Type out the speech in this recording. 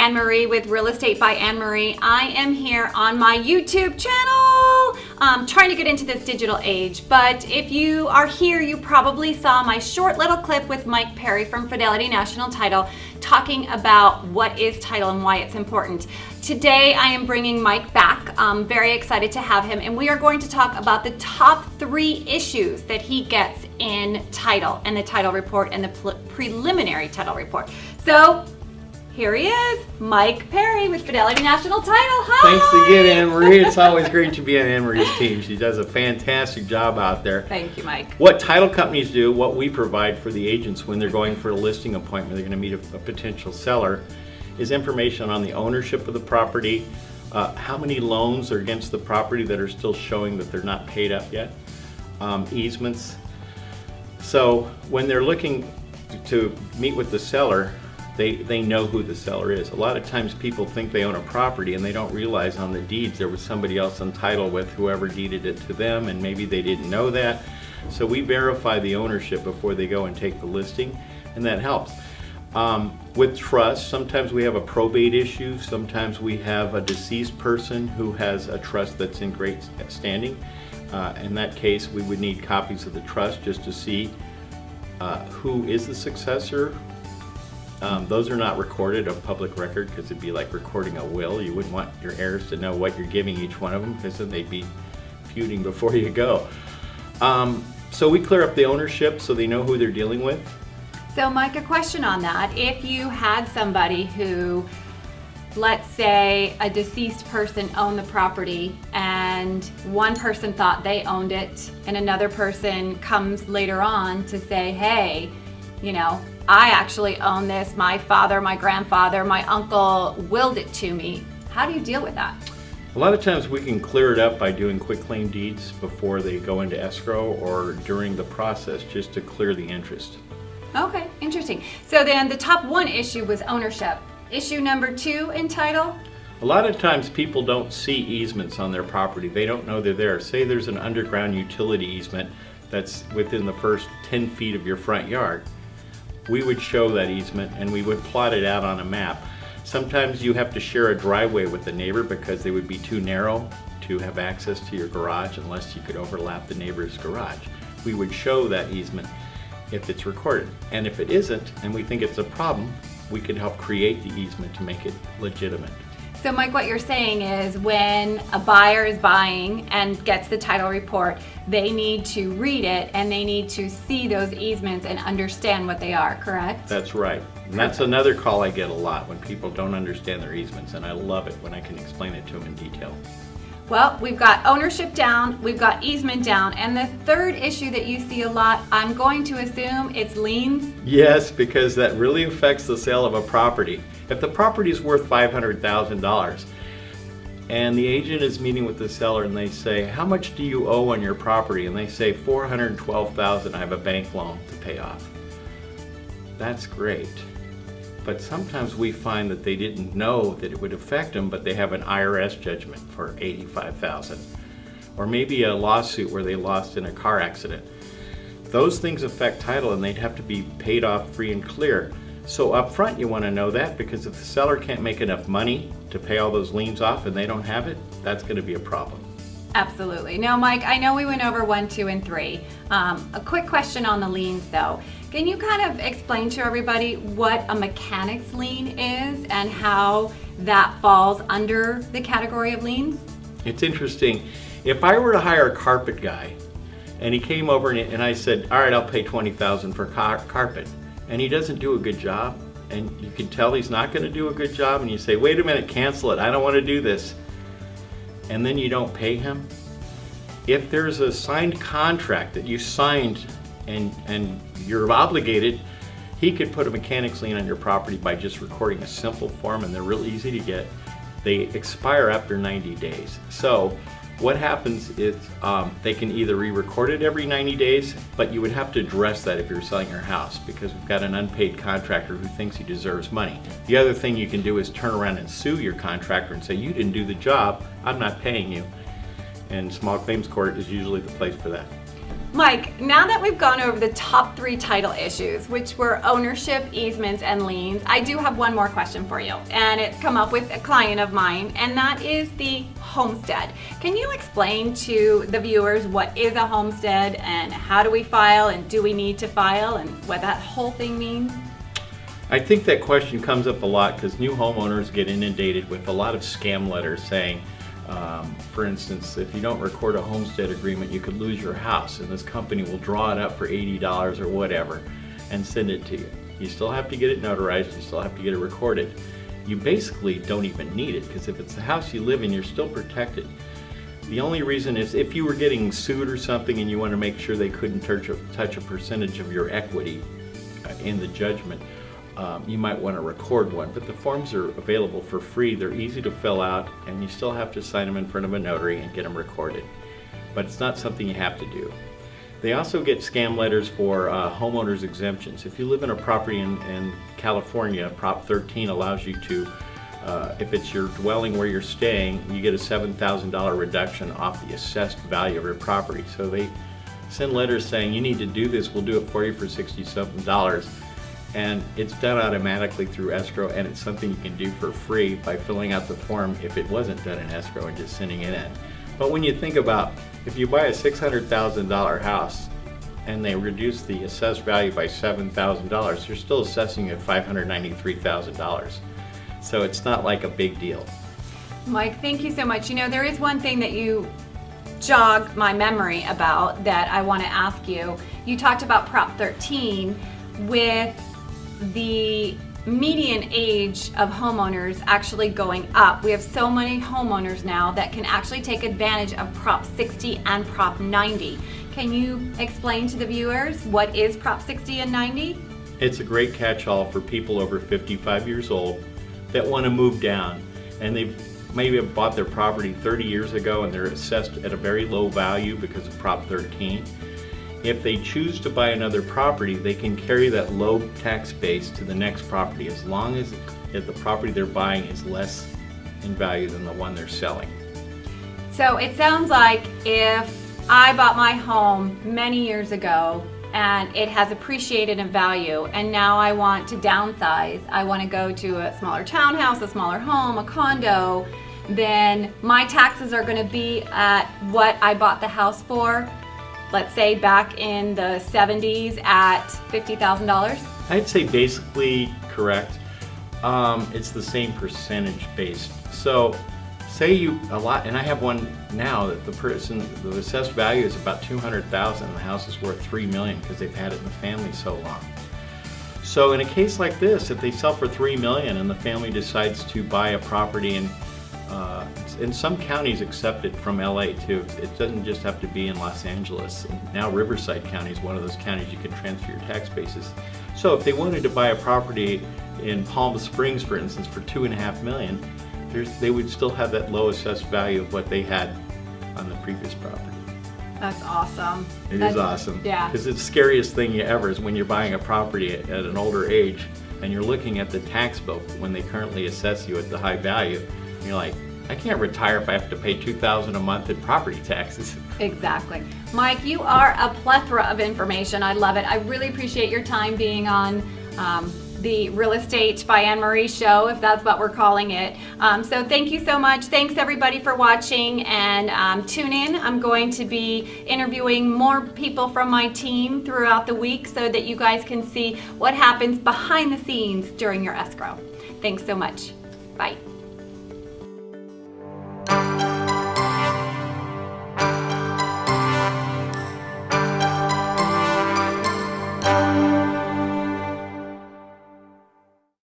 Anne-Marie with Real Estate by Anne-Marie. I am here on my YouTube channel trying to get into this digital age, but if you are here, you probably saw my short little clip with Mike Perry from Fidelity National Title talking about what is title and why it's important. Today I am bringing Mike back. I'm very excited to have him, and we are going to talk about the top 3 issues that he gets in title and the title report and the preliminary title report. So here he is, Mike Perry with Fidelity National Title. Hi! Thanks again, Anne-Marie. It's always great to be on Anne-Marie's team. She does a fantastic job out there. Thank you, Mike. What title companies do, what we provide for the agents when they're going for a listing appointment, they're going to meet a potential seller, is information on the ownership of the property, how many loans are against the property that are still showing that they're not paid up yet, easements. So when they're looking to meet with the seller, they know who the seller is. A lot of times people think they own a property and they don't realize on the deeds there was somebody else on title with whoever deeded it to them, and maybe they didn't know that. So we verify the ownership before they go and take the listing, and that helps. With trust, sometimes we have a probate issue, sometimes we have a deceased person who has a trust that's in great standing. In that case, we would need copies of the trust just to see who is the successor. Those are not recorded of public record because it'd be like recording a will. You wouldn't want your heirs to know what you're giving each one of them because then they'd be feuding before you go. So we clear up the ownership so they know who they're dealing with. So Mike, a question on that. If you had somebody who, let's say a deceased person owned the property and one person thought they owned it and another person comes later on to say, hey, you know, I actually own this, my father, my grandfather, my uncle willed it to me. How do you deal with that? A lot of times we can clear it up by doing quitclaim deeds before they go into escrow or during the process just to clear the interest. Okay, interesting. So then the top 1 issue was ownership. Issue number 2 in title? A lot of times people don't see easements on their property. They don't know they're there. Say there's an underground utility easement that's within the first 10 feet of your front yard. We would show that easement and we would plot it out on a map. Sometimes you have to share a driveway with the neighbor because they would be too narrow to have access to your garage unless you could overlap the neighbor's garage. We would show that easement if it's recorded. And if it isn't, and we think it's a problem, we can help create the easement to make it legitimate. So Mike, what you're saying is when a buyer is buying and gets the title report, they need to read it and they need to see those easements and understand what they are, correct? That's right. And that's another call I get a lot when people don't understand their easements, and I love it when I can explain it to them in detail. Well, we've got ownership down, we've got easement down, and the third issue that you see a lot, I'm going to assume it's liens? Yes, because that really affects the sale of a property. If the property is worth $500,000 and the agent is meeting with the seller and they say, how much do you owe on your property? And they say, $412,000, I have a bank loan to pay off. That's great. But sometimes we find that they didn't know that it would affect them, but they have an IRS judgment for $85,000. Or maybe a lawsuit where they lost in a car accident. Those things affect title and they'd have to be paid off free and clear. So up front you want to know that, because if the seller can't make enough money to pay all those liens off and they don't have it, that's going to be a problem. Absolutely. Now, Mike, I know we went over 1, 2, and 3. A quick question on the liens, though. Can you kind of explain to everybody what a mechanic's lien is and how that falls under the category of liens? It's interesting. If I were to hire a carpet guy and he came over and I said, all right, I'll pay $20,000 for carpet, and he doesn't do a good job, and you can tell he's not going to do a good job, and you say, wait a minute, cancel it, I don't want to do this, and then you don't pay him. If there's a signed contract that you signed and you're obligated, he could put a mechanic's lien on your property by just recording a simple form, and they're real easy to get. They expire after 90 days. So what happens is they can either re-record it every 90 days, but you would have to address that if you're selling your house, because we've got an unpaid contractor who thinks he deserves money. The other thing you can do is turn around and sue your contractor and say, you didn't do the job, I'm not paying you. And small claims court is usually the place for that. Mike, now that we've gone over the top 3 title issues, which were ownership, easements, and liens, I do have one more question for you. And it's come up with a client of mine, and that is the homestead. Can you explain to the viewers what is a homestead and how do we file and do we need to file and what that whole thing means? I think that question comes up a lot because new homeowners get inundated with a lot of scam letters saying, for instance, if you don't record a homestead agreement, you could lose your house, and this company will draw it up for $80 or whatever and send it to you. You still have to get it notarized, you still have to get it recorded. You basically don't even need it because if it's the house you live in, you're still protected. The only reason is if you were getting sued or something and you want to make sure they couldn't touch a percentage of your equity in the judgment, you might want to record one, but the forms are available for free. They're easy to fill out, and you still have to sign them in front of a notary and get them recorded. But it's not something you have to do. They also get scam letters for homeowners exemptions. If you live in a property in California, Prop 13 allows you to, if it's your dwelling where you're staying, you get a $7,000 reduction off the assessed value of your property. So they send letters saying, you need to do this, we'll do it for you for $67. And it's done automatically through escrow, and it's something you can do for free by filling out the form if it wasn't done in escrow and just sending it in. But when you think about, if you buy a $600,000 house and they reduce the assessed value by $7,000, you're still assessing at $593,000. So it's not like a big deal. Mike, thank you so much. You know, there is one thing that you jogged my memory about that I want to ask you. You talked about Prop 13 with the median age of homeowners actually going up. We have so many homeowners now that can actually take advantage of Prop 60 and Prop 90. Can you explain to the viewers what is Prop 60 and 90? It's a great catch-all for people over 55 years old that want to move down, and they've maybe have bought their property 30 years ago and they're assessed at a very low value because of Prop 13. If they choose to buy another property, they can carry that low tax base to the next property as long as the property they're buying is less in value than the one they're selling. So it sounds like if I bought my home many years ago and it has appreciated in value and now I want to downsize, I want to go to a smaller townhouse, a smaller home, a condo, then my taxes are going to be at what I bought the house for. Let's say back in the 70s at $50,000? I'd say basically correct. It's the same percentage based. So say and I have one now that the assessed value is about $200,000 and the house is worth $3 million because they've had it in the family so long. So in a case like this, if they sell for $3 million and the family decides to buy a property and some counties accept it from LA too. It doesn't just have to be in Los Angeles. Now Riverside County is one of those counties you can transfer your tax bases. So if they wanted to buy a property in Palm Springs, for instance, for $2.5 million, they would still have that low assessed value of what they had on the previous property. That's awesome. It is awesome. Yeah. Because the scariest thing ever is when you're buying a property at an older age and you're looking at the tax bill when they currently assess you at the high value, and you're like, I can't retire if I have to pay $2,000 a month in property taxes. Exactly. Mike, you are a plethora of information. I love it. I really appreciate your time being on the Real Estate by Anne Marie show, if that's what we're calling it. So thank you so much. Thanks everybody for watching, and tune in. I'm going to be interviewing more people from my team throughout the week so that you guys can see what happens behind the scenes during your escrow. Thanks so much. Bye.